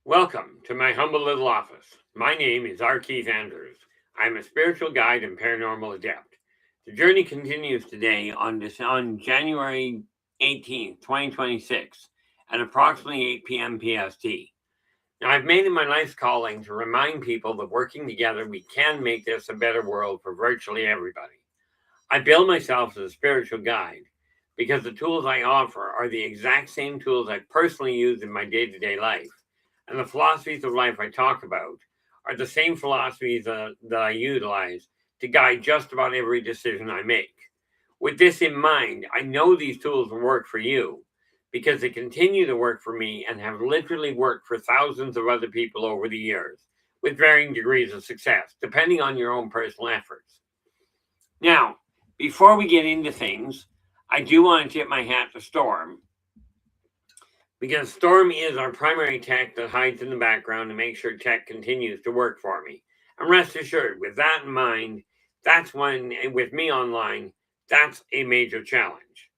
Welcome to my humble little office. My name is R. Keith Andrews. I'm a spiritual guide and paranormal adept. The journey continues today on January 18th, 2026 at approximately 8 p.m. PST. Now, I've made it my life's calling to remind people that working together, we can make this a better world for virtually everybody. I bill myself as a spiritual guide because the tools I offer are the exact same tools I personally use in my day-to-day life. And the philosophies of life I talk about are the same philosophies that I utilize to guide just about every decision I make. With this in mind, I know these tools will work for you because they continue to work for me and have literally worked for thousands of other people over the years with varying degrees of success, depending on your own personal efforts. Now, before we get into things, I do want to tip my hat to Storm, because Storm is our primary tech that hides in the background to make sure tech continues to work for me. And rest assured, with that in mind, that's when, with me online, that's a major challenge.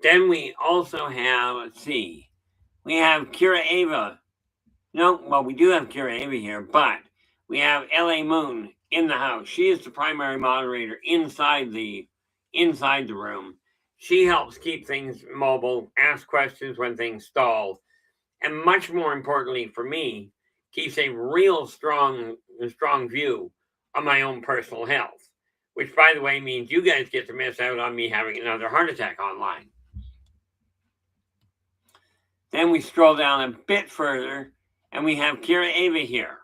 Then we also have, we have Kira Ava. No, well, we do have Kira Ava here, but we have LA Moon in the house. She is the primary moderator inside the room. She helps keep things mobile, ask questions when things stall, and much more importantly for me, keeps a real strong view of my own personal health, which, by the way, means you guys get to miss out on me having another heart attack online. Then we scroll down a bit further, and we have Kira Ava here.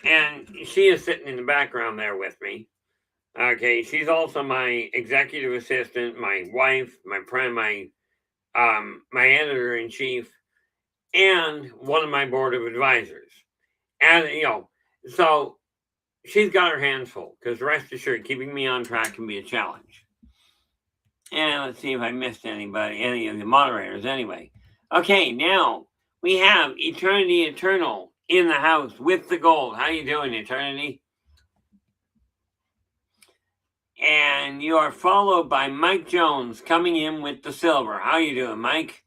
And she is sitting in the background there with me. Okay, she's also my executive assistant, my wife, my editor-in-chief, and one of my board of advisors. And, so she's got her hands full, because rest assured, keeping me on track can be a challenge. And let's see if I missed any of the moderators anyway. Okay, now we have Eternity Eternal in the house with the gold. How you doing, Eternity? And you are followed by Mike Jones coming in with the silver. How you doing, Mike?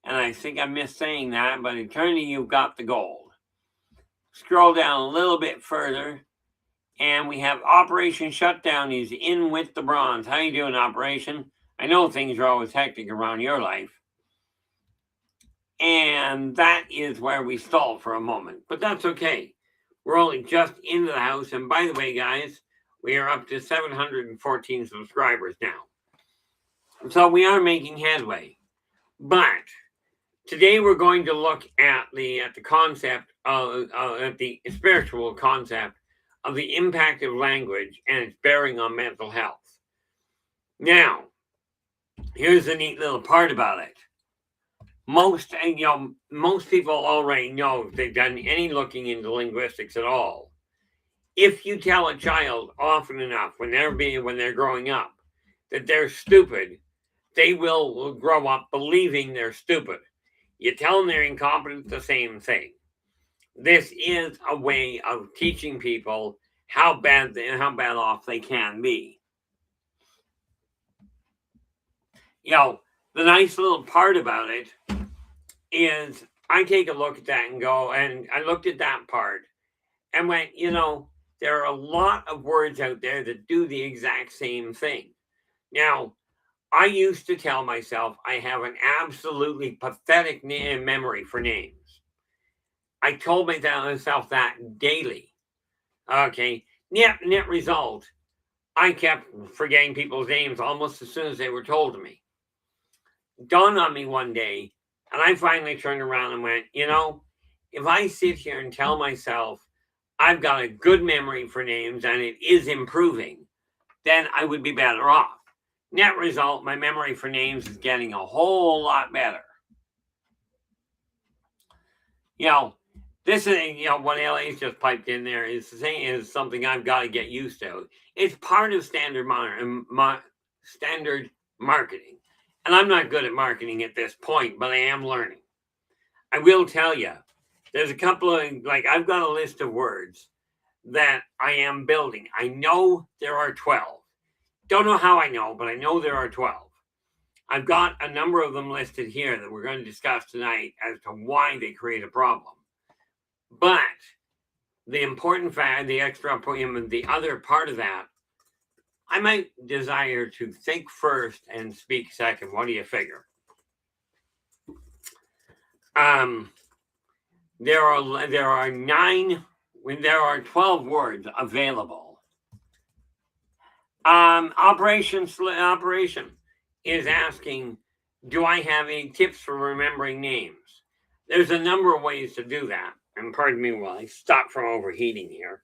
And I think I missed saying that, but Eternity, you've got the gold. Scroll down a little bit further, and we have Operation Shutdown. He's in with the bronze. How you doing, Operation? I know things are always hectic around your life. And that is where we stalled for a moment, but that's okay. We're only just into the house, and by the way, guys, we are up to 714 subscribers now. So we are making headway. But today we're going to look at the concept of the spiritual concept of the impact of language and its bearing on mental health. Now, here's the neat little part about it. Most people already know, if they've done any looking into linguistics at all, if you tell a child often enough when they're growing up that they're stupid, they will grow up believing they're stupid. You tell them they're incompetent, the same thing. This is a way of teaching people how bad off they can be. The nice little part about it is I take a look at that and go, and I looked at that part and went, there are a lot of words out there that do the exact same thing. Now, I used to tell myself I have an absolutely pathetic memory for names. I told myself that daily. Okay, net result, I kept forgetting people's names almost as soon as they were told to me. Dawned on me one day, and I finally turned around and went, if I sit here and tell myself I've got a good memory for names and it is improving, then I would be better off. Net result, my memory for names is getting a whole lot better. This is, what LA's just piped in there is something I've got to get used to. It's part of standard marketing. And I'm not good at marketing at this point, but I am learning. I will tell you, there's a couple of, I've got a list of words that I am building. I know there are 12. Don't know how I know, but I know there are 12. I've got a number of them listed here that we're going to discuss tonight as to why they create a problem. But the important fact, the other part of that, I might desire to think first and speak second. What do you figure? There are 12 words available. Operation is asking, do I have any tips for remembering names? There's a number of ways to do that. And pardon me while I stop from overheating here.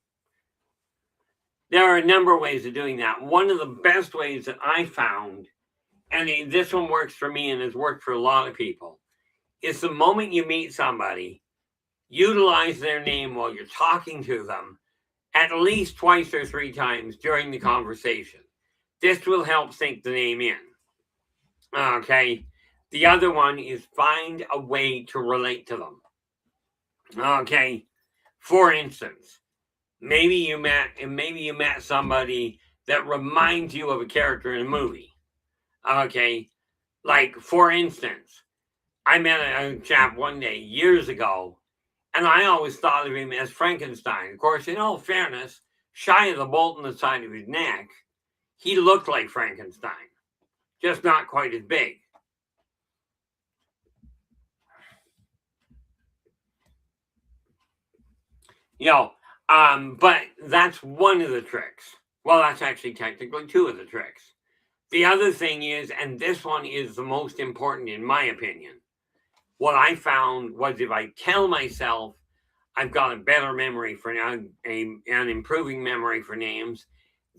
There are a number of ways of doing that. One of the best ways that I found, and this one works for me and has worked for a lot of people, is the moment you meet somebody, utilize their name while you're talking to them at least twice or three times during the conversation. This will help sink the name in. Okay. The other one is find a way to relate to them. Okay. For instance, maybe you met somebody that reminds you of a character in a movie. Okay. Like, for instance, I met a chap one day years ago, and I always thought of him as Frankenstein. Of course, in all fairness, shy of the bolt in the side of his neck, he looked like Frankenstein, just not quite as big. But that's one of the tricks. Well, that's actually technically two of the tricks. The other thing is, and this one is the most important in my opinion, what I found was if I tell myself I've got a better memory for an improving memory for names,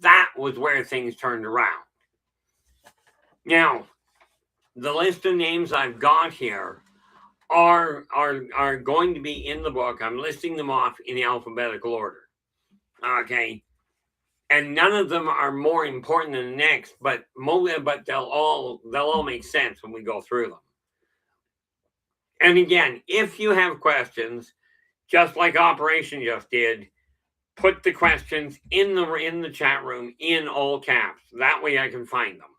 that was where things turned around. Now, the list of names I've got here are going to be in the book. I'm listing them off in alphabetical order. Okay. And none of them are more important than the next, but they'll all make sense when we go through them. And again, if you have questions, just like Operation just did, put the questions in the chat room in all caps. That way I can find them.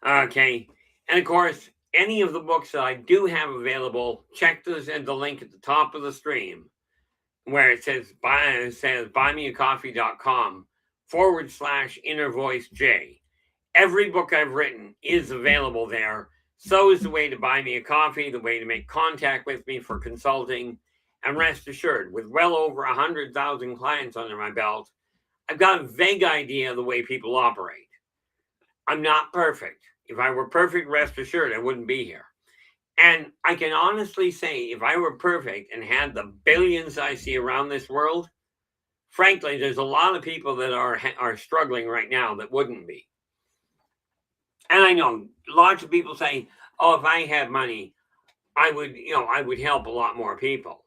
Okay. And of course, any of the books that I do have available, check the link at the top of the stream where it says buymeacoffee.com/innervoicej. Every book I've written is available there. So is the way to buy me a coffee, the way to make contact with me for consulting. And rest assured, with well over 100,000 clients under my belt, I've got a vague idea of the way people operate. I'm not perfect. If I were perfect, rest assured, I wouldn't be here. And I can honestly say, if I were perfect and had the billions I see around this world, frankly, there's a lot of people that are struggling right now that wouldn't be. And I know lots of people say, oh, if I had money, I would help a lot more people.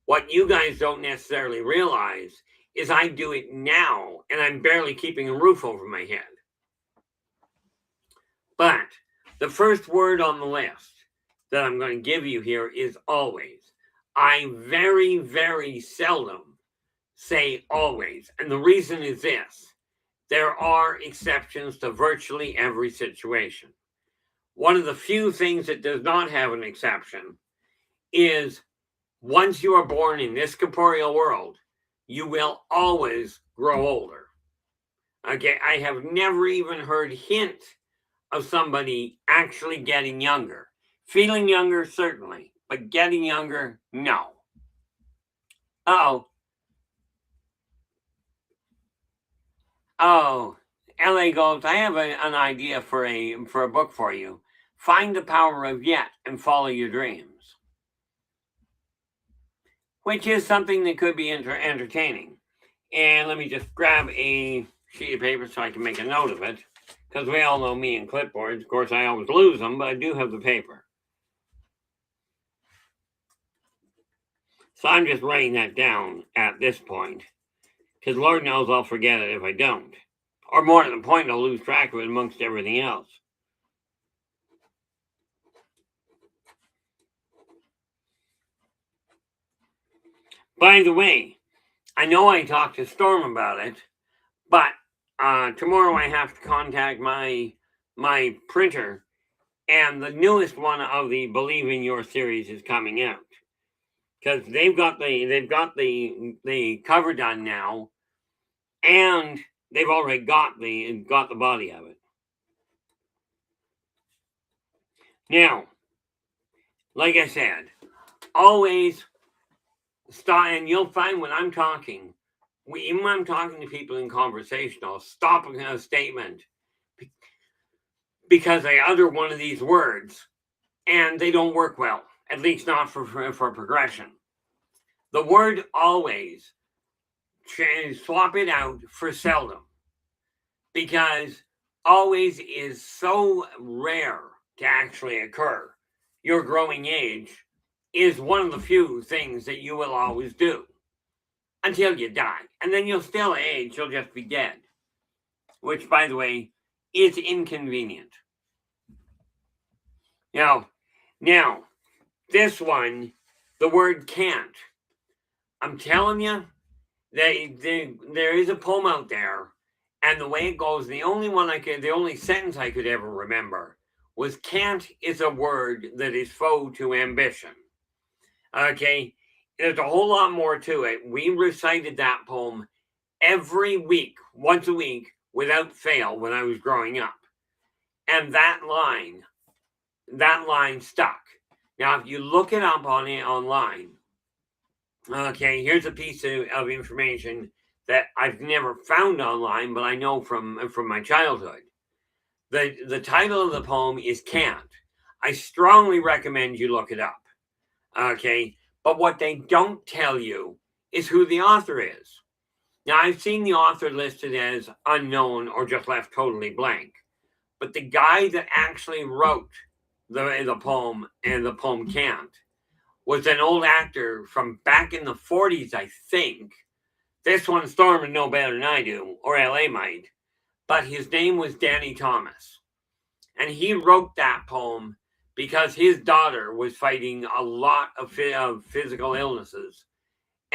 What you guys don't necessarily realize is I do it now, and I'm barely keeping a roof over my head. But the first word on the list that I'm going to give you here is always. I very, very seldom say always. And the reason is this. There are exceptions to virtually every situation. One of the few things that does not have an exception is once you are born in this corporeal world, you will always grow older. Okay, I have never even heard hint of somebody actually getting younger. Feeling younger, certainly, but getting younger, no. Oh, LA Gold, I have an idea for a book for you. Find the Power of Yet and Follow Your Dreams. Which is something that could be entertaining. And let me just grab a sheet of paper so I can make a note of it. Because we all know me and clipboards. Of course, I always lose them, but I do have the paper. So I'm just writing that down at this point. Because Lord knows I'll forget it if I don't. Or more to the point, I'll lose track of it amongst everything else. By the way, I know I talked to Storm about it, but tomorrow I have to contact my my printer, and the newest one of the Believe in Your series is coming out, because they've got the cover done now, and they've already got the body of it. Now, like I said, always stop, and you'll find when I'm talking, even when I'm talking to people in conversation, I'll stop a statement because I utter one of these words and they don't work well, at least not for progression. The word always, swap it out for seldom, because always is so rare to actually occur. Your growing age is one of the few things that you will always do until you die. And then you'll still age, you'll just be dead. Which, by the way, is inconvenient. Now, this one, the word can't. I'm telling you, there is a poem out there, and the way it goes, the only sentence I could ever remember was can't is a word that is foe to ambition. Okay, there's a whole lot more to it. We recited that poem every week, once a week, without fail when I was growing up. And that line stuck. Now, if you look it up online, okay, here's a piece of information that I've never found online, but I know from my childhood. The title of the poem is Can't. I strongly recommend you look it up. Okay, but what they don't tell you is who the author is. Now, I've seen the author listed as unknown or just left totally blank, but the guy that actually wrote the poem, and the poem Can't, was an old actor from back in the 40s, I think. This one Storm would know better than I do, or LA might, but his name was Danny Thomas. And he wrote that poem because his daughter was fighting a lot of physical illnesses,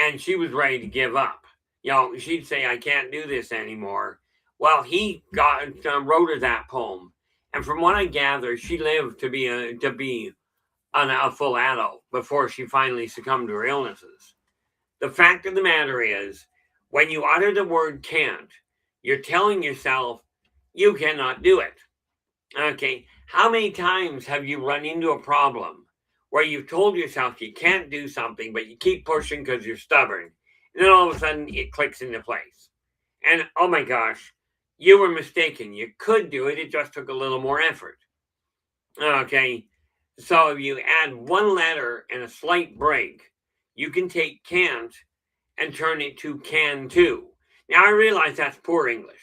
and she was ready to give up. She'd say, I can't do this anymore. Well, he wrote her that poem. And from what I gather, she lived to be a full adult before she finally succumbed to her illnesses. The fact of the matter is, when you utter the word can't, you're telling yourself you cannot do it. Okay, how many times have you run into a problem where you've told yourself you can't do something, but you keep pushing because you're stubborn, and then all of a sudden it clicks into place? And oh my gosh, you were mistaken. You could do it, it just took a little more effort. Okay, so if you add one letter and a slight break, you can take can't and turn it to can too. Now, I realize that's poor English.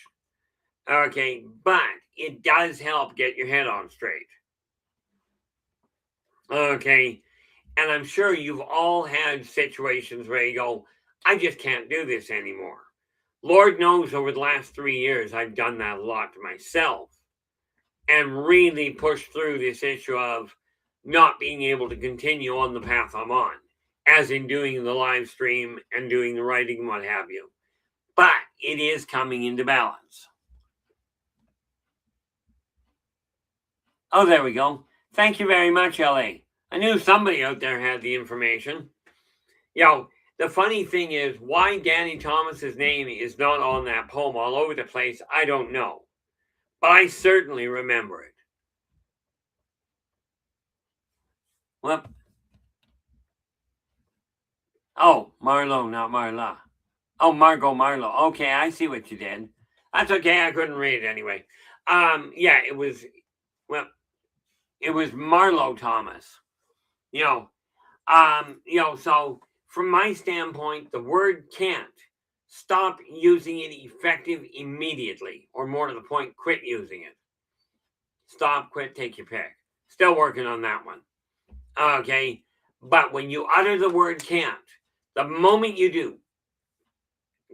Okay, but it does help get your head on straight. Okay, and I'm sure you've all had situations where you go, I just can't do this anymore. Lord knows over the last 3 years, I've done that a lot to myself and really pushed through this issue of not being able to continue on the path I'm on, as in doing the live stream and doing the writing and what have you. But it is coming into balance. Oh, there we go. Thank you very much, LA. I knew somebody out there had the information. The funny thing is, why Danny Thomas's name is not on that poem all over the place, I don't know. But I certainly remember it. Well, oh, Marlo, not Marla. Oh, Margot Marlowe. Okay, I see what you did. That's okay. I couldn't read it anyway. Yeah, it was Marlo Thomas. So from my standpoint, the word can't. Stop using it effective immediately, or more to the point, quit using it. Stop, quit, take your pick. Still working on that one. Okay, but when you utter the word can't, the moment you do,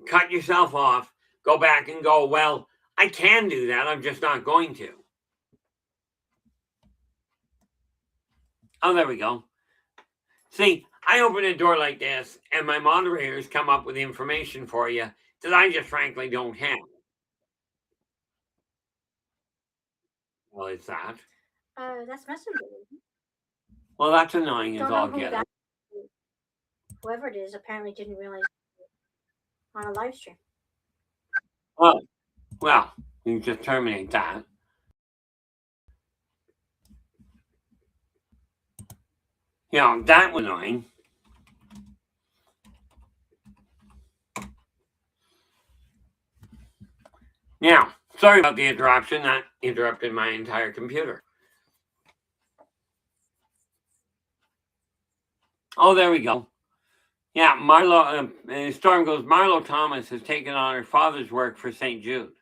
cut yourself off, go back and go, well, I can do that, I'm just not going to. Oh, there we go. See, I open a door like this, and my moderators come up with information for you that I just frankly don't have. hell is that? That's messenger. Well, that's annoying as Don't know all who get that. it. Whoever it is apparently didn't realize on a live stream. Oh, well, you just terminate that. You know, that was annoying. Now, sorry about the interruption. That interrupted my entire computer. Oh, there we go. Yeah, Storm goes, Marlo Thomas has taken on her father's work for St. Jude.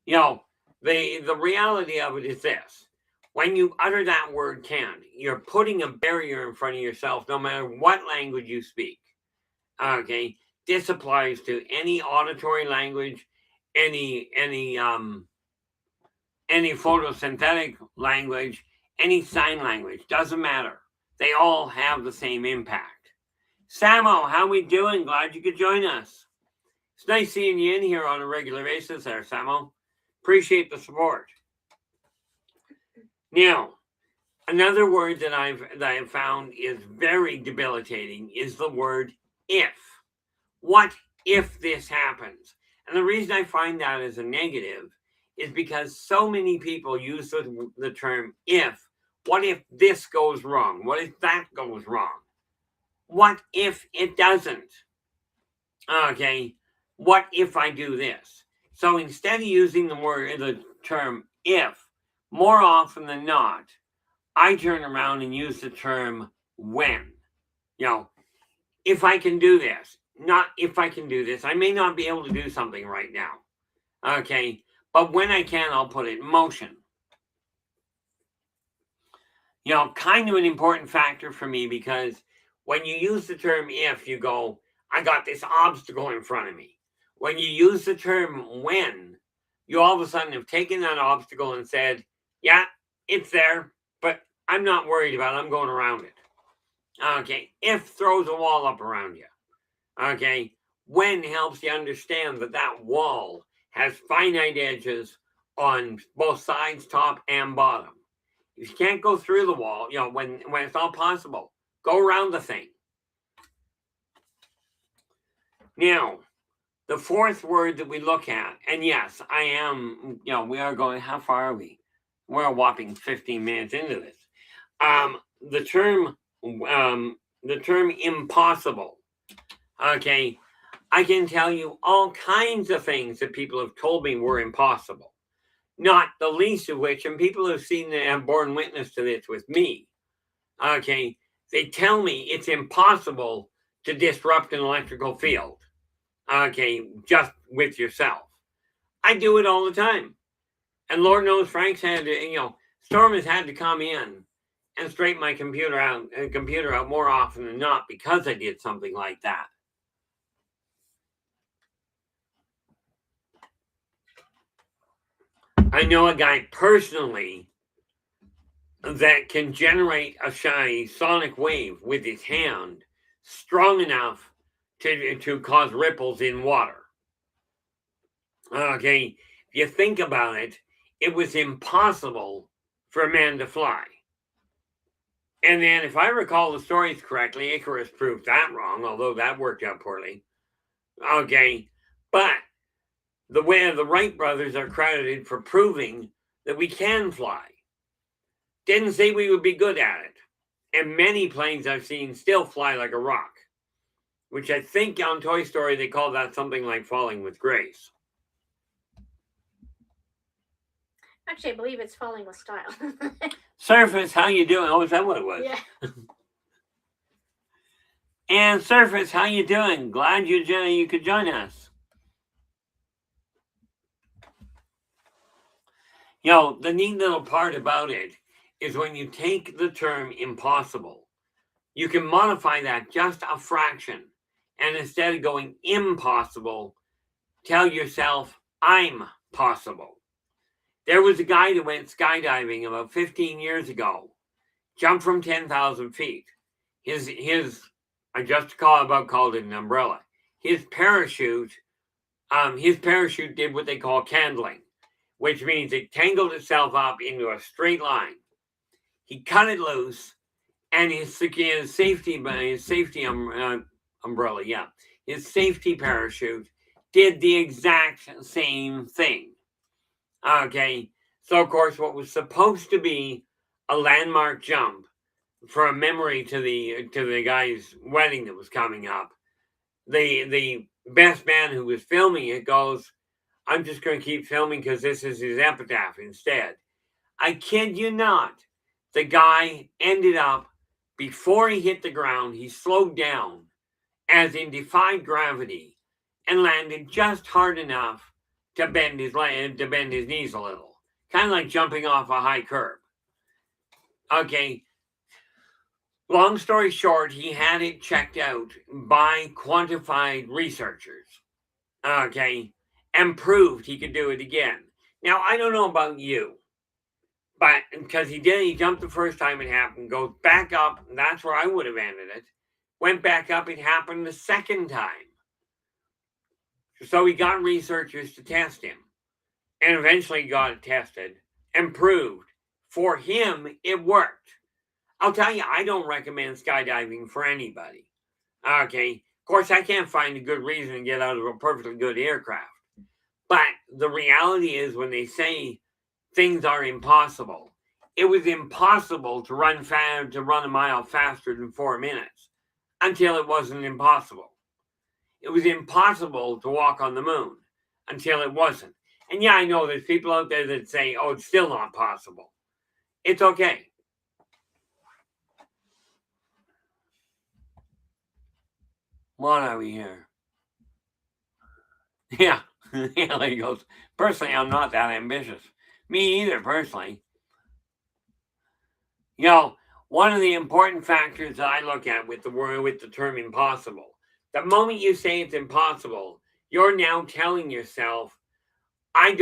You know, the reality of it is this. When you utter that word can, you're putting a barrier in front of yourself no matter what language you speak. Okay? This applies to any auditory language, any photosynthetic language, any sign language, doesn't matter. They all have the same impact. Samo, how we doing? Glad you could join us. It's nice seeing you in here on a regular basis there, Samo. Appreciate the support. Now, another word that I've found is very debilitating is the word if. What if this happens? And the reason I find that as a negative is because so many people use the term if. What if this goes wrong? What if that goes wrong? What if it doesn't? Okay, what if I do this? So instead of using the term if, more often than not, I turn around and use the term when. You know, if I can do this, not if I can do this. I may not be able to do something right now. Okay, but when I can, I'll put it in motion. You know, kind of an important factor for me because when you use the term if, you go, I got this obstacle in front of me. When you use the term when, you all of a sudden have taken that obstacle and said, yeah, it's there, but I'm not worried about it. I'm going around it. Okay, if throws a wall up around you. Okay, when helps you understand that that wall has finite edges on both sides, top and bottom. If you can't go through the wall, you know, when it's not possible, go around the thing. Now, the fourth word that we look at, and yes, I am, you know, we are going, how far are we? We're a whopping 15 minutes into this. The term impossible. Okay, I can tell you all kinds of things that people have told me were impossible. Not the least of which, and people have seen that have borne witness to this with me. Okay, they tell me it's impossible to disrupt an electrical field. Okay, just with yourself. I do it all the time. And Lord knows Frank's had to, you know, Storm has had to come in and straighten my computer out more often than not because I did something like that. I know a guy personally that can generate a sonic wave with his hand strong enough to cause ripples in water. Okay, if you think about it, it was impossible for a man to fly. And then, if I recall the stories correctly, Icarus proved that wrong, although that worked out poorly. Okay, but the Wright brothers are credited for proving that we can fly. Didn't say we would be good at it. And many planes I've seen still fly like a rock, which I think on Toy Story they call that something like falling with grace. Actually, I believe it's falling with style. Surface, how you doing? Oh, is that what it was? Yeah. And Surface, how you doing? Glad you could join us. You know, the neat little part about it is when you take the term impossible, you can modify that just a fraction. And instead of going impossible, tell yourself, I'm possible. There was a guy that went skydiving about 15 years ago, jumped from 10,000 feet. I just called it an umbrella. His parachute did what they call candling, which means it tangled itself up into a straight line. He cut it loose, and his safety umbrella, his safety parachute did the exact same thing. Okay, so of course, what was supposed to be a landmark jump for a memory to the guy's wedding that was coming up, the best man who was filming it goes, "I'm just going to keep filming because this is his epitaph instead." I kid you not, the guy ended up, before he hit the ground, he slowed down, as in defied gravity, and landed just hard enough to bend his knees a little, kind of like jumping off a high curb. Okay, long story short, he had it checked out by quantified researchers, okay, and proved he could do it again. Now, I don't know about you, but because he jumped the first time it happened, goes back up, and that's where I would have ended it. Went back up, it happened the second time. So he got researchers to test him, and eventually got it tested and proved for him it worked. I'll tell you, I don't recommend skydiving for anybody. Okay, of course, I can't find a good reason to get out of a perfectly good aircraft. But the reality is, when they say things are impossible, it was impossible to run a mile faster than 4 minutes until it wasn't impossible. It was impossible to walk on the moon until it wasn't. And yeah, I know there's people out there that say, "Oh, it's still not possible." It's okay. What are we here? Yeah, yeah, he goes, "Personally, I'm not that ambitious." Me either, personally. You know, one of the important factors that I look at with the term impossible, the moment you say it's impossible, you're now telling yourself, I'm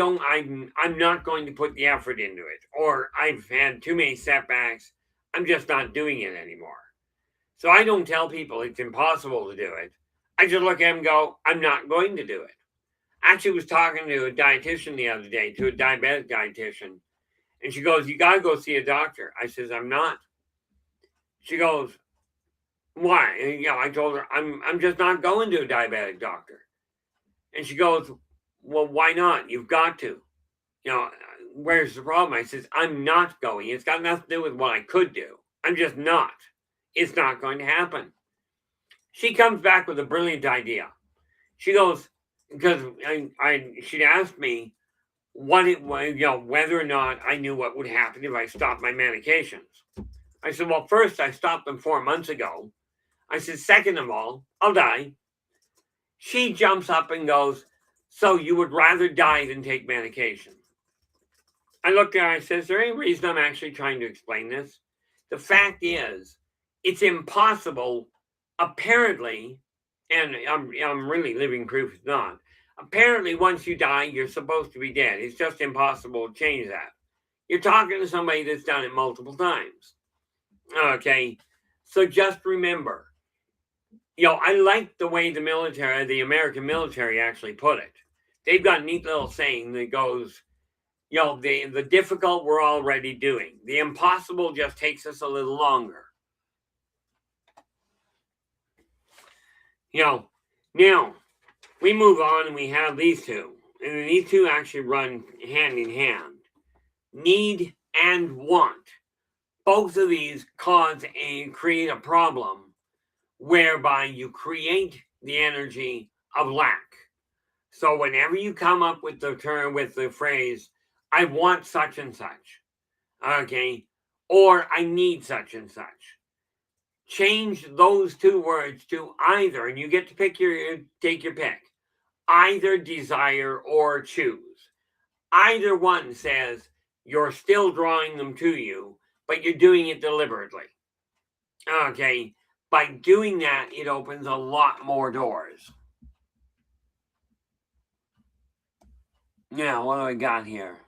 not going to put the effort into it, or I've had too many setbacks, I'm just not doing it anymore. So I don't tell people it's impossible to do it. I just look at them and go, I'm not going to do it. I actually was talking to a dietitian the other day, to a diabetic dietitian, and she goes, "You got to go see a doctor." I says, "I'm not." She goes, "Why?" And, I told her, I'm just not going to a diabetic doctor. And she goes, "Well, why not? You've got to." Where's the problem? I says, "I'm not going. It's got nothing to do with what I could do. I'm just not. It's not going to happen." She comes back with a brilliant idea. She goes, because she'd asked me what it was, whether or not I knew what would happen if I stopped my medications. I said, "Well, first, I stopped them 4 months ago." I said, "Second of all, I'll die." She jumps up and goes, "So you would rather die than take medication?" I looked at her and I said, "Is there any reason I'm actually trying to explain this?" The fact is, it's impossible, apparently, and I'm really living proof it's not. Apparently, once you die, you're supposed to be dead. It's just impossible to change that. You're talking to somebody that's done it multiple times. Okay, so just remember, I like the way the American military actually put it. They've got a neat little saying that goes, the difficult we're already doing. The impossible just takes us a little longer. Now we move on and we have these two. And these two actually run hand in hand. Need and want. Both of these create a problem whereby you create the energy of lack. So whenever you come up with the phrase, "I want such and such," okay, or "I need such and such," change those two words to either, and you get to take your pick, either desire or choose. Either one says you're still drawing them to you, but you're doing it deliberately. Okay, by doing that, it opens a lot more doors. Now, what do I got here?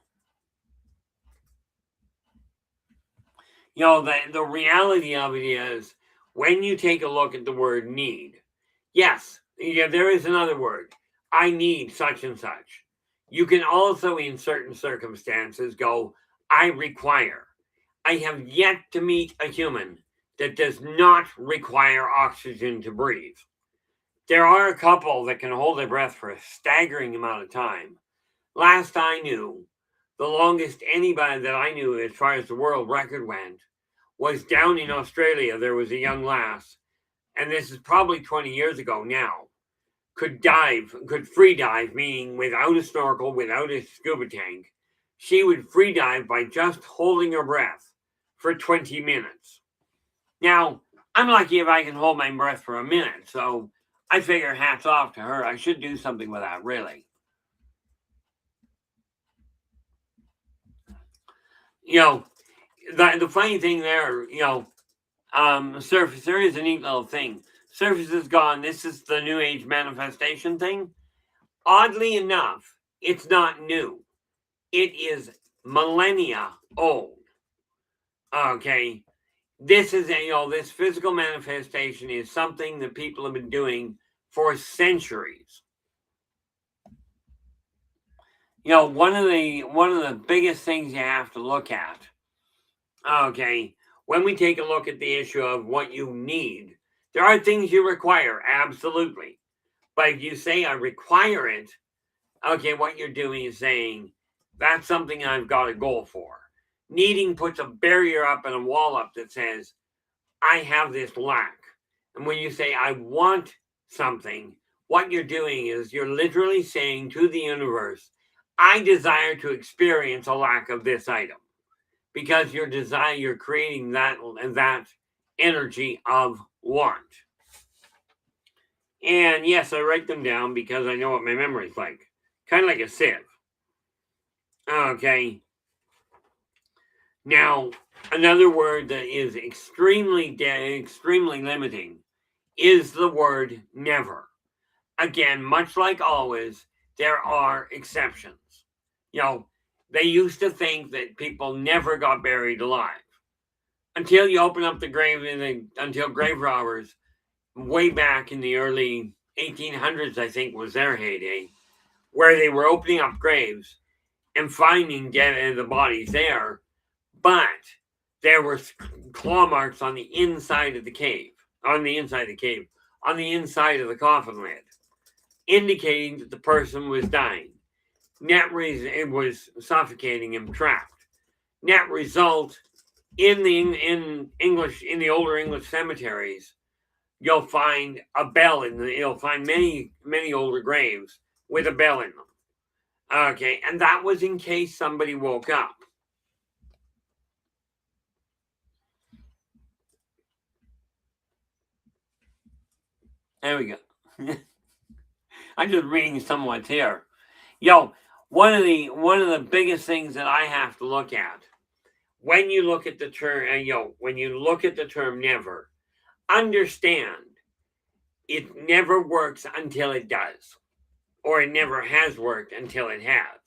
The reality of it is, when you take a look at the word need, yes, there is another word. I need such and such. You can also, in certain circumstances, go, I require. I have yet to meet a human that does not require oxygen to breathe. There are a couple that can hold their breath for a staggering amount of time. Last I knew, the longest anybody that I knew as far as the world record went was down in Australia. There was a young lass, and this is probably 20 years ago now, could free dive, meaning without a snorkel, without a scuba tank. She would free dive by just holding her breath for 20 minutes. Now, I'm lucky if I can hold my breath for a minute, so I figure hats off to her. I should do something with that, really. The funny thing there, surface, there is a neat little thing. Surface is gone. This is the New Age manifestation thing. Oddly enough, it's not new. It is millennia old. Okay. This is this physical manifestation is something that people have been doing for centuries. One of the biggest things you have to look at, okay, when we take a look at the issue of what you need, there are things you require, absolutely. But if you say I require it, okay, what you're doing is saying that's something I've got a goal for. Needing puts a barrier up and a wall up that says I have this lack. And when you say I want something, what you're doing is you're literally saying to the universe, I desire to experience a lack of this item. Because you're creating that energy of want. And yes, I write them down because I know what my memory is like. Kind of like a sieve. Okay. Now, another word that is extremely limiting is the word never. Again, much like always, there are exceptions. They used to think that people never got buried alive. Until you open up the grave until grave robbers way back in the early 1800s, I think, was their heyday, where they were opening up graves and finding the bodies there, but there were claw marks on the inside of the cave, on the inside of the coffin lid, indicating that the person was dying. It was suffocating him, trapped. Net result, in the older English cemeteries, you'll find a bell you'll find many older graves with a bell in them. Okay, and that was in case somebody woke up. There we go. I'm just reading somewhat here. One of the biggest things that I have to look at when you look at the term never, understand it never works until it does, or it never has worked until it has.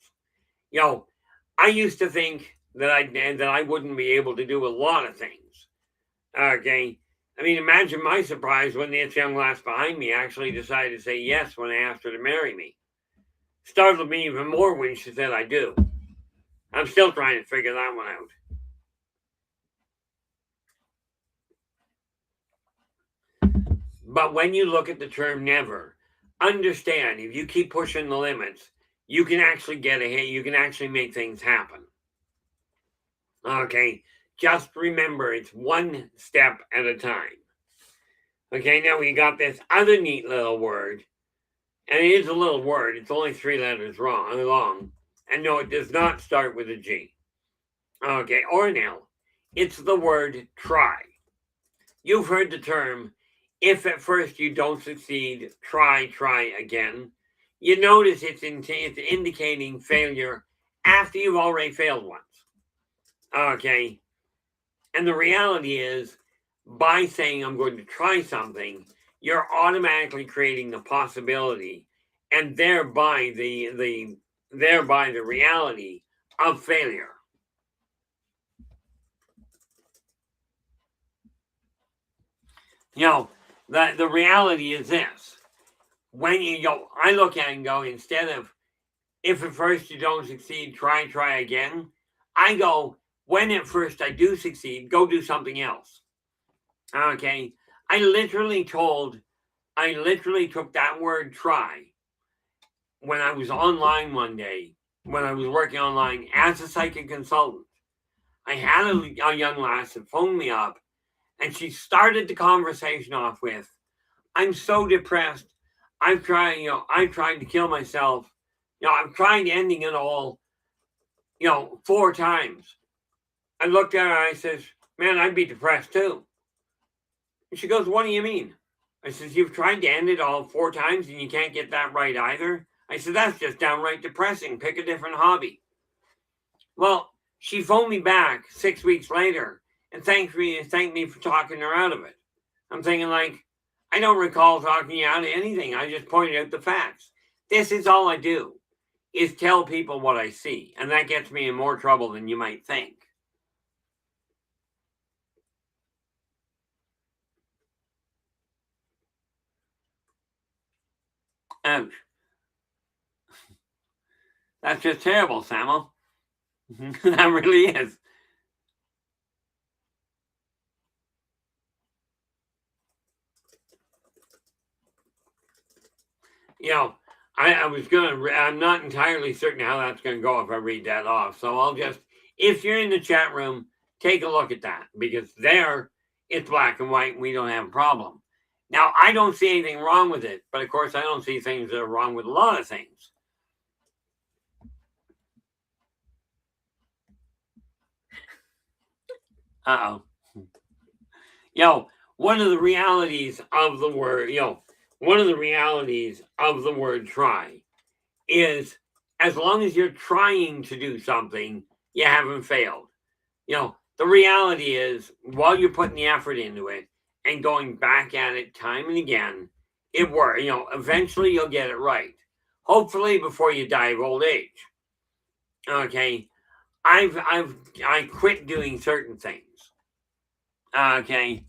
I used to think that I wouldn't be able to do a lot of things. Okay. I mean, imagine my surprise when this young lass behind me actually decided to say yes when I asked her to marry me. Startled me even more when she said I do. I'm still trying to figure that one out. But when you look at the term never, understand if you keep pushing the limits, you can actually get ahead. You can actually make things happen. Okay. Just remember, it's one step at a time. Okay, now we got this other neat little word. And it is a little word. It's only 3 letters long. And no, it does not start with a G. Okay, or an L. It's the word try. You've heard the term, if at first you don't succeed, try again. You notice it's indicating failure after you've already failed once. Okay. And the reality is, by saying I'm going to try something, you're automatically creating the possibility and thereby the reality of failure. The reality is this. When I look at it and go, instead of if at first you don't succeed, try again. I go, when at first I do succeed, go do something else. Okay. I literally took that word try when I was online one day, when I was working online as a psychic consultant. I had a young lass that phoned me up, and she started the conversation off with, I'm so depressed. I've tried to kill myself. I've tried ending it all, 4 times. I looked at her and I says, man, I'd be depressed too. And she goes, what do you mean? I says, you've tried to end it all 4 times and you can't get that right either? I said, that's just downright depressing. Pick a different hobby. Well, she phoned me back 6 weeks later and thanked me for talking her out of it. I'm thinking, like, I don't recall talking you out of anything. I just pointed out the facts. This is all I do, is tell people what I see. And that gets me in more trouble than you might think. Ouch. That's just terrible, Samuel. That really is. I'm not entirely certain how that's going to go if I read that off. So I'll just, if you're in the chat room, take a look at that, because there it's black and white and we don't have a problem. Now, I don't see anything wrong with it, but of course I don't see things that are wrong with a lot of things. Uh-oh. One of the realities of the word try is, as long as you're trying to do something, you haven't failed. The reality is, while you're putting the effort into it and going back at it time and again, it works. Eventually you'll get it right. Hopefully before you die of old age. Okay. I quit doing certain things. Okay.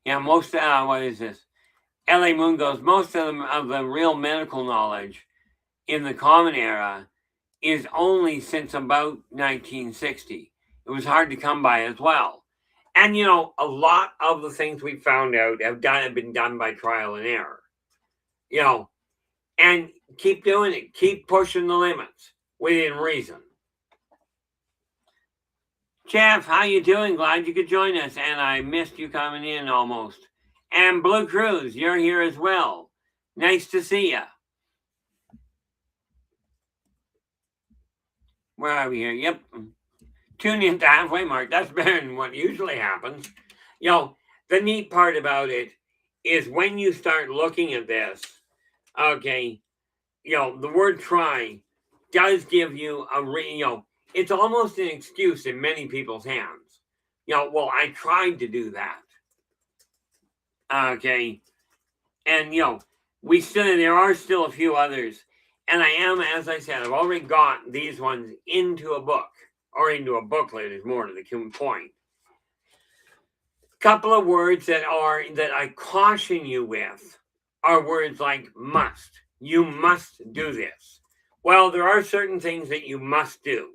Yeah, what is this? LA Moon goes, most of the real medical knowledge in the Common Era is only since about 1960. It was hard to come by as well. And, a lot of the things we found out have been done by trial and error. And keep doing it. Keep pushing the limits within reason. Jeff, how you doing? Glad you could join us, and I missed you coming in almost. And Blue Cruz, you're here as well. Nice to see you. Where are we here? Yep. Tune in to halfway mark. That's better than what usually happens. The neat part about it is when you start looking at this, okay, the word try does give you it's almost an excuse in many people's hands. Well, I tried to do that. Okay. And, there are still a few others. And I am, as I said, I've already got these ones into a book, or into a booklet is more to the point. Couple of words that I caution you with are words like must. You must do this. Well, there are certain things that you must do.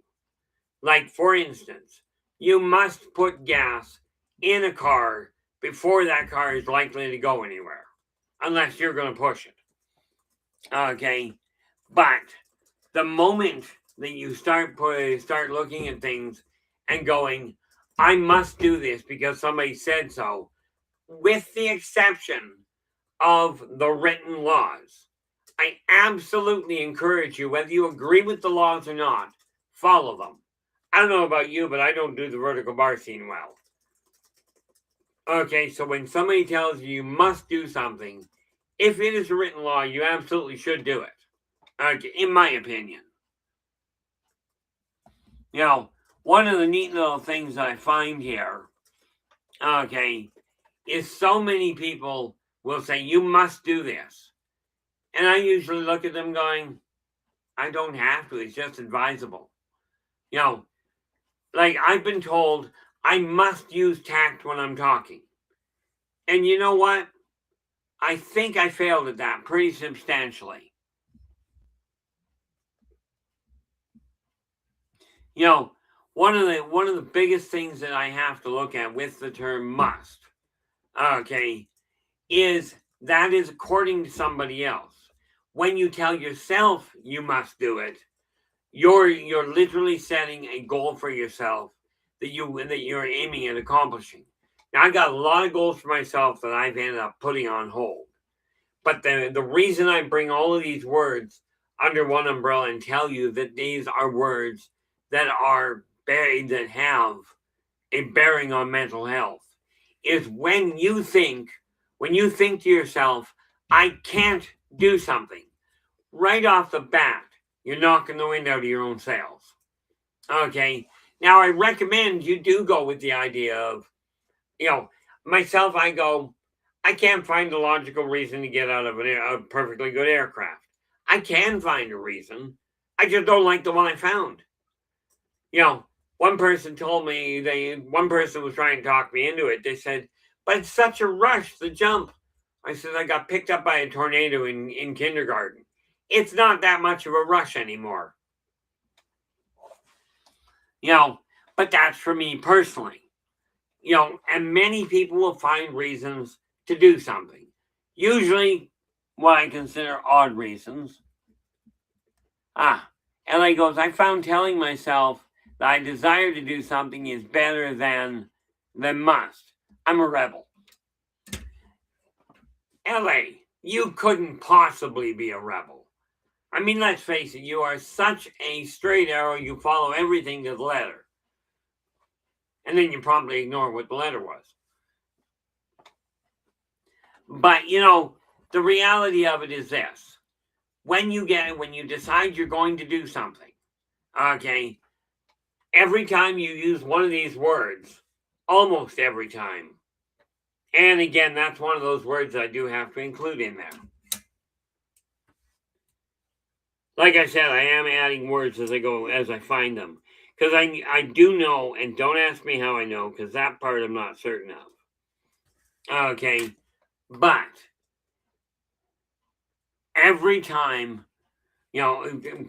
Like, for instance, you must put gas in a car before that car is likely to go anywhere, unless you're going to push it. Okay, but the moment that you start looking at things and going, I must do this because somebody said so, with the exception of the written laws, I absolutely encourage you, whether you agree with the laws or not, follow them. I don't know about you, but I don't do the vertical bar scene well. Okay, so when somebody tells you you must do something, if it is a written law, you absolutely should do it. Okay, in my opinion. One of the neat little things that I find here, okay, is so many people will say, you must do this. And I usually look at them going, I don't have to, it's just advisable. Like I've been told I must use tact when I'm talking. And you know what? I think I failed at that pretty substantially. You know, one of the biggest things that I have to look at with the term must, okay, is that is according to somebody else. When you tell yourself you must do it, you're literally setting a goal for yourself that you're aiming at accomplishing. Now, I got a lot of goals for myself that I've ended up putting on hold. But the reason I bring all of these words under one umbrella and tell you that these are words that are buried, that have a bearing on mental health, is when you think to yourself, I can't do something, right off the bat, you're knocking the wind out of your own sails. Okay. Now, I recommend you do go with the idea of, myself, I go, I can't find a logical reason to get out of a perfectly good aircraft. I can find a reason. I just don't like the one I found. One person told me, one person was trying to talk me into it. They said, but it's such a rush to jump. I said, I got picked up by a tornado in kindergarten. It's not that much of a rush anymore. But that's for me personally. And many people will find reasons to do something. Usually what I consider odd reasons. LA goes, I found telling myself that I desire to do something is better than must. I'm a rebel. LA, you couldn't possibly be a rebel. I mean, let's face it, you are such a straight arrow, you follow everything to the letter. And then you promptly ignore what the letter was. But, the reality of it is this. When you decide you're going to do something, okay, every time you use one of these words, almost every time, and again, that's one of those words I do have to include in there. Like I said, I am adding words as I find them. Because I do know, and don't ask me how I know, because that part I'm not certain of. Okay, but every time,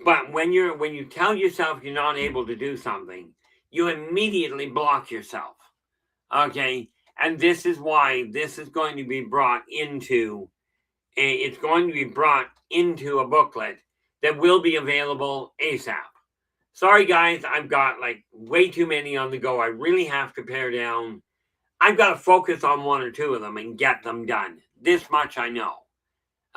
but when you tell yourself you're not able to do something, you immediately block yourself. Okay, and this is why this is going to be brought into a booklet that will be available ASAP. Sorry guys, I've got like way too many on the go. I really have to pare down. I've got to focus on one or two of them and get them done. This much I know.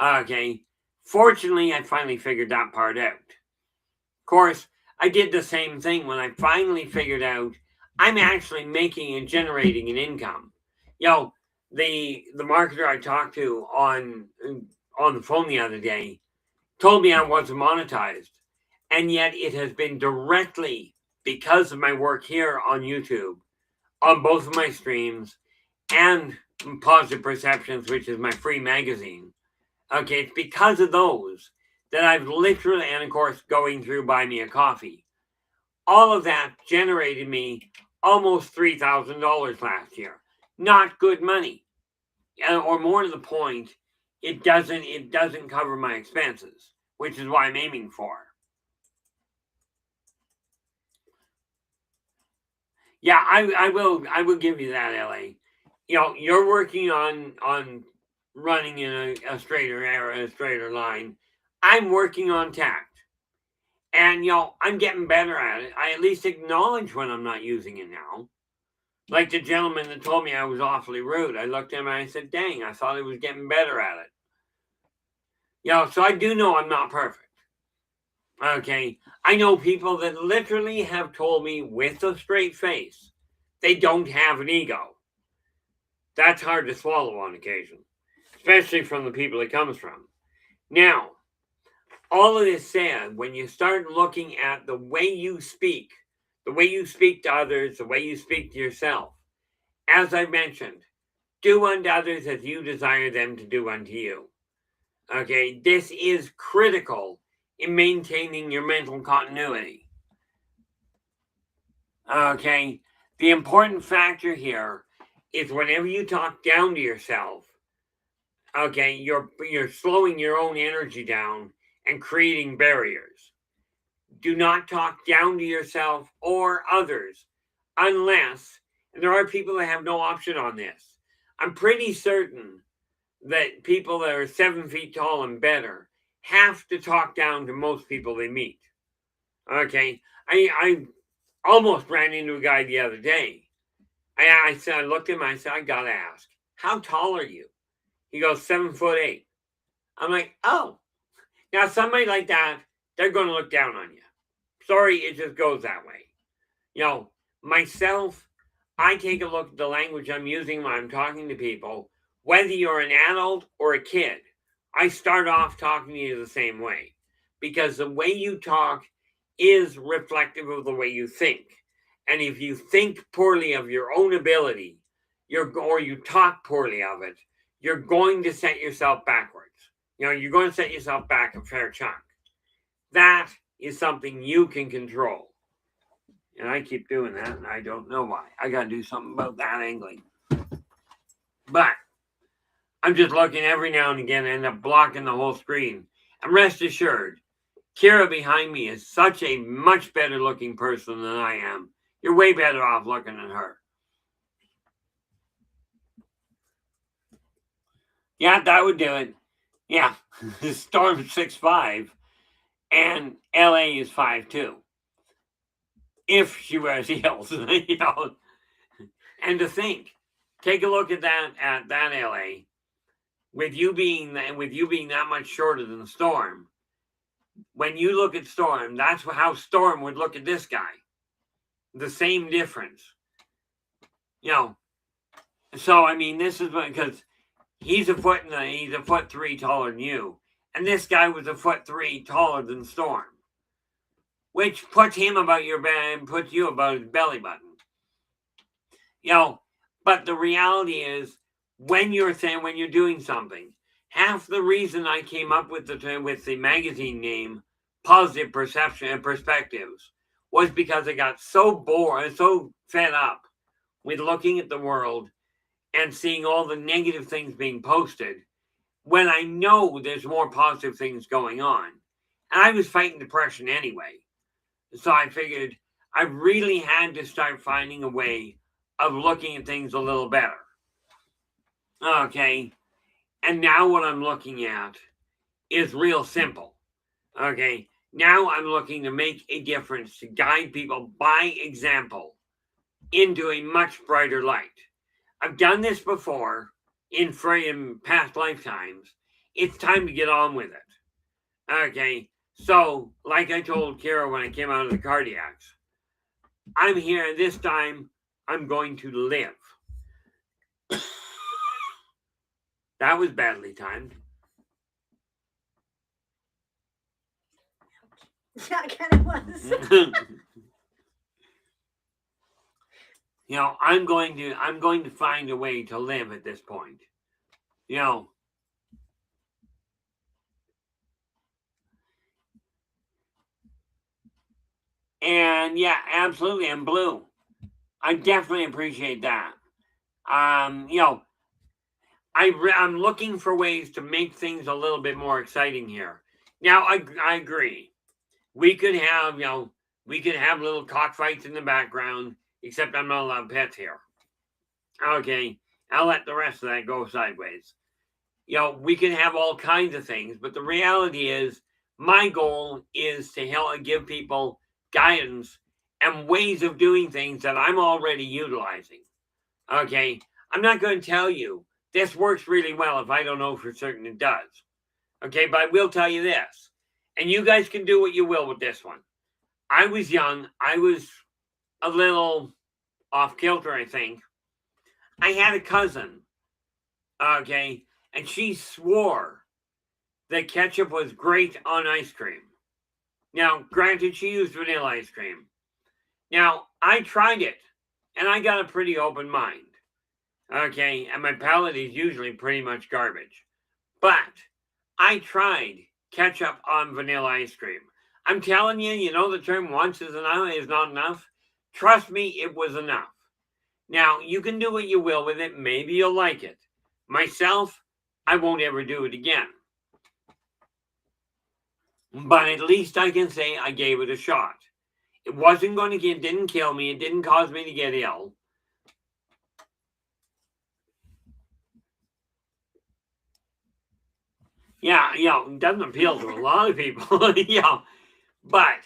Okay. Fortunately, I finally figured that part out. Of course, I did the same thing when I finally figured out I'm actually making and generating an income. The marketer I talked to on the phone the other day told me I wasn't monetized. And yet it has been directly because of my work here on YouTube, on both of my streams, and Positive Perceptions, which is my free magazine. Okay, it's because of those that I've literally, and of course, going through Buy Me a Coffee. All of that generated me almost $3,000 last year. Not good money. Or more to the point, it doesn't cover my expenses, which is what I'm aiming for. Yeah, I will give you that, LA. You're working on running in a straighter line. I'm working on tact. And I'm getting better at it. I at least acknowledge when I'm not using it now. Like the gentleman that told me I was awfully rude. I looked at him and I said, dang, I thought I was getting better at it. So I do know I'm not perfect. Okay. I know people that literally have told me with a straight face they don't have an ego. That's hard to swallow on occasion, especially from the people it comes from. Now, all of this said, when you start looking at the way you speak to others, the way you speak to yourself, as I mentioned, do unto others as you desire them to do unto you. Okay, this is critical in maintaining your mental continuity. Okay, the important factor here is whenever you talk down to yourself, okay, you're slowing your own energy down and creating barriers. do not talk down to yourself or others unless, and there are people that have no option on this. I'm pretty certain that people that are 7 feet tall and better have to talk down to most people they meet. Okay, I almost ran into a guy the other day. I said, I looked at him, I said, I gotta ask, how tall are you? He goes, 7'8". I'm like, oh. Now somebody like that, they're gonna look down on you. Sorry, it just goes that way. You know, myself, I take a look at the language I'm using when I'm talking to people, whether you're an adult or a kid. I start off talking to you the same way because the way you talk is reflective of the way you think. And if you think poorly of your own ability, or you talk poorly of it, you're going to set yourself backwards. You know, you're going to set yourself back a fair chunk. That is something you can control. And I keep doing that, and I don't know why. I got to do something about that angling. But I'm just looking every now and again and end up blocking the whole screen. And rest assured, Kira behind me is such a much better looking person than I am. You're way better off looking at her. Yeah, that would do it. Yeah, Storm's 6'5", and LA is 5'2". If she wears heels, you know. And to think, take a look at that LA. With you being that much shorter than Storm, when you look at Storm, that's how Storm would look at this guy. The same difference. You know. So I mean, this is because he's a foot 3 taller than you, and this guy was a foot 3 taller than Storm, which puts him about puts you about his belly button. You know, but the reality is, when you're doing something, half the reason I came up with the magazine name Positive Perception and Perspectives was because I got so bored, so fed up with looking at the world and seeing all the negative things being posted when I know there's more positive things going on. And I was fighting depression anyway. So I figured I really had to start finding a way of looking at things a little better. Okay. And now what I'm looking at is real simple. Okay. Now I'm looking to make a difference, to guide people by example into a much brighter light. I've done this before in past lifetimes. It's time to get on with it. Okay. So, like I told Kara when I came out of the cardiacs, I'm here this time. I'm going to live. That was badly timed. Yeah, it kind of was. You know, I'm going to find a way to live at this point. You know. And yeah, absolutely, and blue. I definitely appreciate that. You know, I'm looking for ways to make things a little bit more exciting here. Now, I agree. We could have little cockfights in the background, except I'm not allowed pets here. Okay, I'll let the rest of that go sideways. You know, we can have all kinds of things, but the reality is, my goal is to give people guidance and ways of doing things that I'm already utilizing. Okay, I'm not going to tell you this works really well if I don't know for certain it does. Okay, but I will tell you this, and you guys can do what you will with this one. I was young. I was a little off kilter, I think. I had a cousin, okay, and she swore that ketchup was great on ice cream. Now, granted, she used vanilla ice cream. Now, I tried it, and I got a pretty open mind. Okay, and my palate is usually pretty much garbage. But I tried ketchup on vanilla ice cream. I'm telling you, you know the term once is not enough? Trust me, it was enough. Now, you can do what you will with it. Maybe you'll like it. Myself, I won't ever do it again. But at least I can say I gave it a shot. It wasn't going to get, didn't kill me. It didn't cause me to get ill. Yeah, it doesn't appeal to a lot of people. But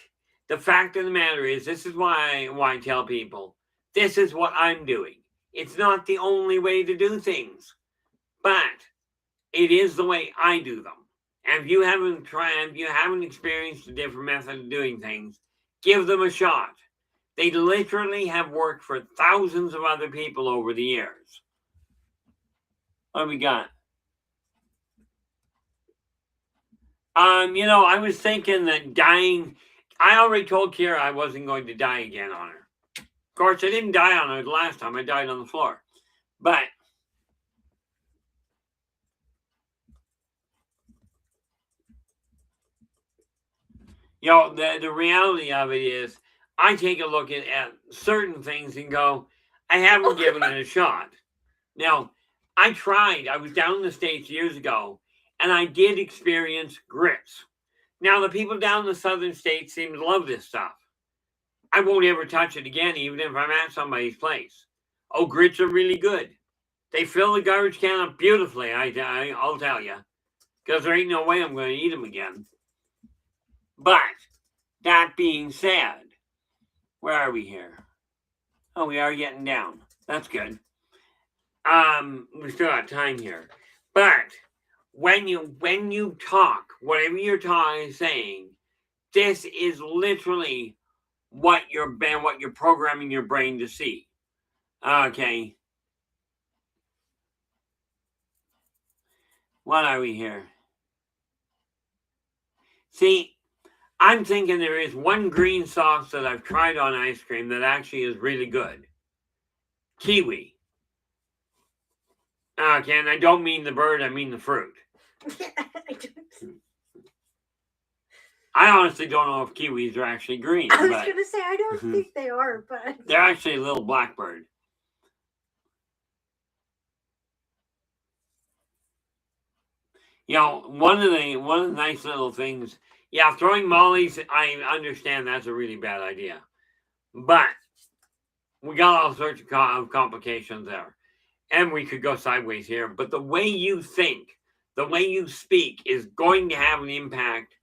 the fact of the matter is, this is why I tell people, this is what I'm doing. It's not the only way to do things, but it is the way I do them. And if you haven't experienced a different method of doing things, give them a shot. They literally have worked for thousands of other people over the years. What do we got? I was thinking that dying. I already told Kira I wasn't going to die again on her. Of course, I didn't die on her the last time. I died on the floor. But the reality of it is, I take a look at certain things and go, I haven't given it a shot. Now, I tried. I was down in the States years ago, and I did experience grits. Now, the people down in the southern states seem to love this stuff. I won't ever touch it again, even if I'm at somebody's place. Oh, grits are really good. They fill the garbage can up beautifully, I'll tell you. Because there ain't no way I'm going to eat them again. But, that being said, where are we here? Oh, we are getting down. That's good. We still got time here. But, when you talk, whatever you're saying, this is literally what you're programming your brain to see. Okay. What are we here? See, I'm thinking there is one green sauce that I've tried on ice cream that actually is really good. Kiwi. Okay, and I don't mean the bird, I mean the fruit. I honestly don't know if kiwis are actually green. I was going to say, I don't think they are, but they're actually a little blackbird. One of the nice little things, throwing mollies, I understand that's a really bad idea. But we got all sorts of complications there. And we could go sideways here. But the way you think, the way you speak is going to have an impact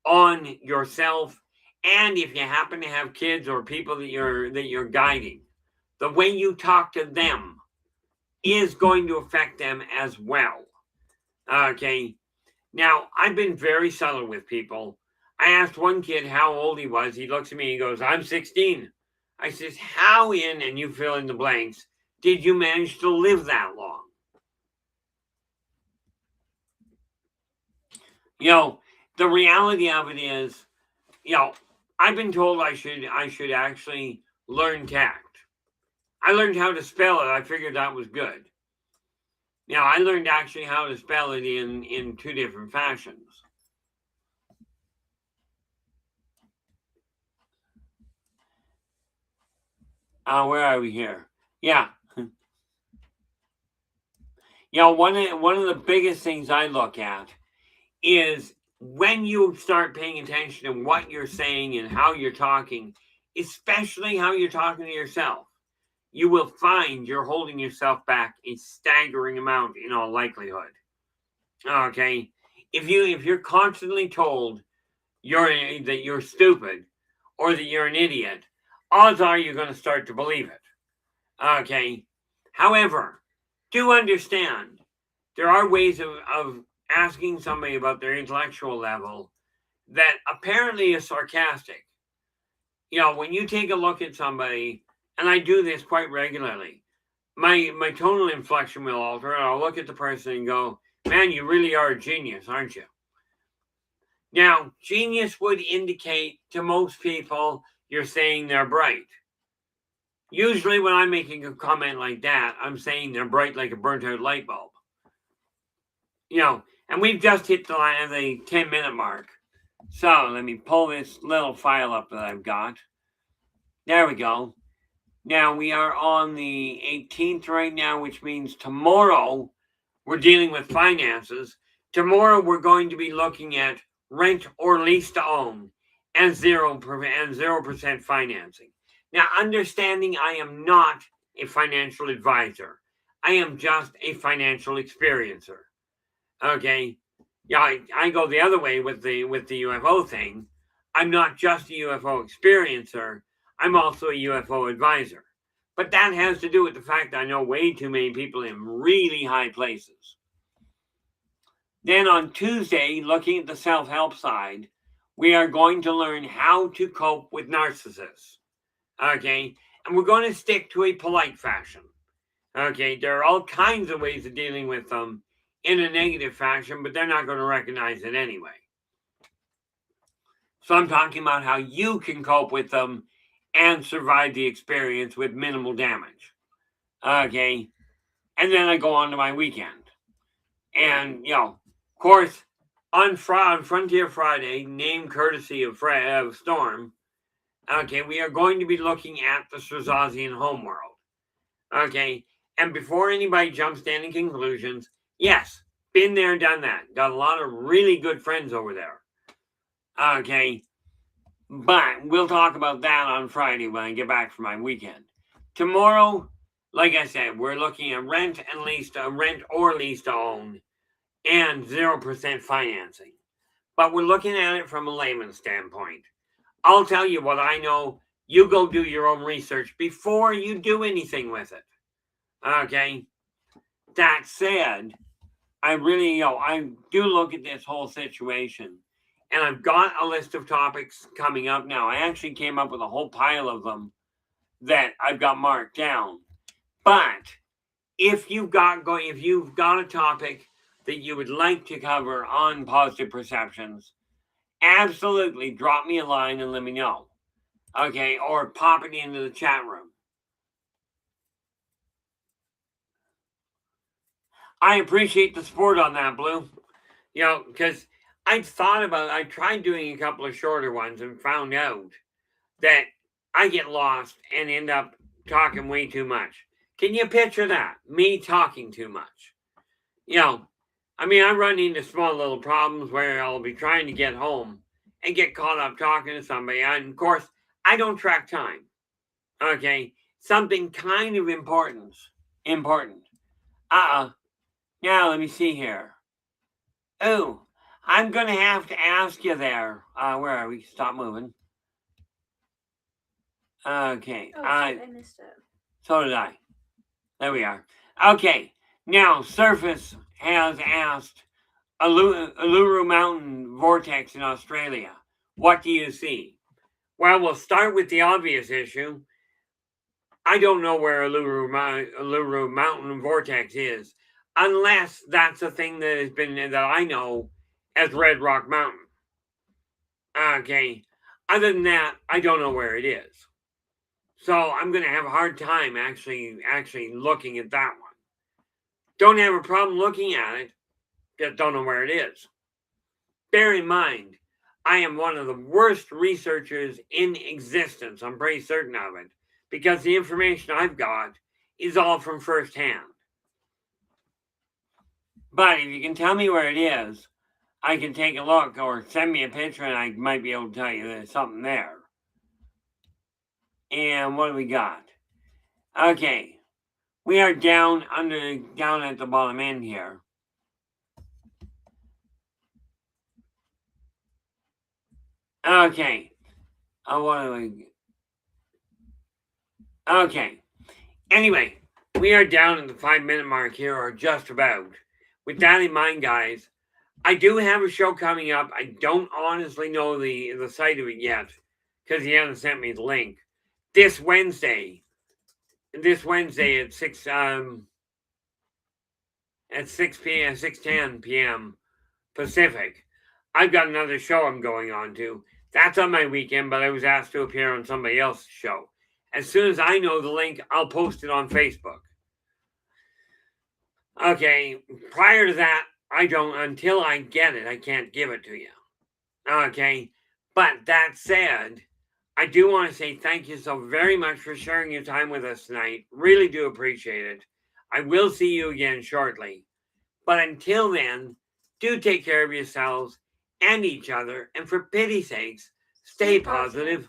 on yourself. And if you happen to have kids or people that you're guiding, the way you talk to them is going to affect them as well. Okay. Now, I've been very subtle with people. I asked one kid how old he was. He looks at me and he goes, I'm 16. I says, how and you fill in the blanks, did you manage to live that long? The reality of it is, I've been told I should actually learn tact. I learned how to spell it. I figured that was good. Now, I learned actually how to spell it in two different fashions. Where are we here? Yeah. One of the biggest things I look at is when you start paying attention to what you're saying and how you're talking, especially how you're talking to yourself, you will find you're holding yourself back a staggering amount in all likelihood. Okay? If you're constantly told that you're stupid or that you're an idiot, odds are you're going to start to believe it. Okay? However, do understand there are ways of asking somebody about their intellectual level that apparently is sarcastic. When you take a look at somebody, and I do this quite regularly, my tonal inflection will alter, and I'll look at the person and go, man, you really are a genius, aren't you? Now, genius would indicate to most people you're saying they're bright. Usually when I'm making a comment like that, I'm saying they're bright like a burnt out light bulb. And we've just hit the 10-minute mark. So let me pull this little file up that I've got. There we go. Now we are on the 18th right now, which means tomorrow we're dealing with finances. Tomorrow we're going to be looking at rent or lease to own, and 0% financing. Now, understanding I am not a financial advisor. I am just a financial experiencer. Okay. Yeah, I go the other way with the UFO thing. I'm not just a UFO experiencer. I'm also a UFO advisor. But that has to do with the fact that I know way too many people in really high places. Then on Tuesday, looking at the self-help side, we are going to learn how to cope with narcissists. Okay? And we're going to stick to a polite fashion. Okay? There are all kinds of ways of dealing with them in a negative fashion, but they're not going to recognize it anyway. So I'm talking about how you can cope with them and survive the experience with minimal damage. Okay? And then I go on to my weekend. And, of course, on Frontier Friday, named courtesy of Storm, okay, we are going to be looking at the Strazazian homeworld. Okay? And before anybody jumps to any conclusions, yes, been there, done that. Got a lot of really good friends over there. Okay? But we'll talk about that on Friday when I get back from my weekend. Tomorrow, like I said, we're looking at rent or lease to own and 0% financing. But we're looking at it from a layman's standpoint. I'll tell you what I know. You go do your own research before you do anything with it. Okay? That said, I really, I do look at this whole situation. And I've got a list of topics coming up now. I actually came up with a whole pile of them that I've got marked down. But if you've got a topic that you would like to cover on positive perceptions, absolutely drop me a line and let me know. Okay, or pop it into the chat room. I appreciate the support on that, Blue. Because I tried doing a couple of shorter ones and found out that I get lost and end up talking way too much. Can you picture that? Me talking too much. I run into small little problems where I'll be trying to get home and get caught up talking to somebody. And of course, I don't track time. Okay? Something kind of important. Now, let me see here. Oh, I'm going to have to ask you there. Where are we? Stop moving. Okay. Oh, I missed it. So did I. There we are. Okay. Now, Surface has asked Uluru Mountain Vortex in Australia. What do you see? Well, we'll start with the obvious issue. I don't know where Uluru Mountain Vortex is, unless that's a thing that I know as Red Rock Mountain. Okay. Other than that, I don't know where it is. So I'm going to have a hard time actually looking at that one. Don't have a problem looking at it, just don't know where it is. Bear in mind, I am one of the worst researchers in existence. I'm pretty certain of it, because the information I've got is all from firsthand. But if you can tell me where it is, I can take a look or send me a picture and I might be able to tell you there's something there. And what do we got? Okay. We are down at the bottom end here. Okay. What do we... Okay. Anyway, we are down at the 5-minute mark here, or just about. With that in mind, guys, I do have a show coming up. I don't honestly know the site of it yet, because he hasn't sent me the link. This Wednesday at 6 p.m. 6:10 p.m. Pacific, I've got another show I'm going on to. That's on my weekend, but I was asked to appear on somebody else's show. As soon as I know the link, I'll post it on Facebook. Okay, prior to that, until I get it, I can't give it to you. Okay, but that said, I do want to say thank you so very much for sharing your time with us tonight. Really do appreciate it. I will see you again shortly. But until then, do take care of yourselves and each other. And for pity's sakes, stay Stay positive. positive.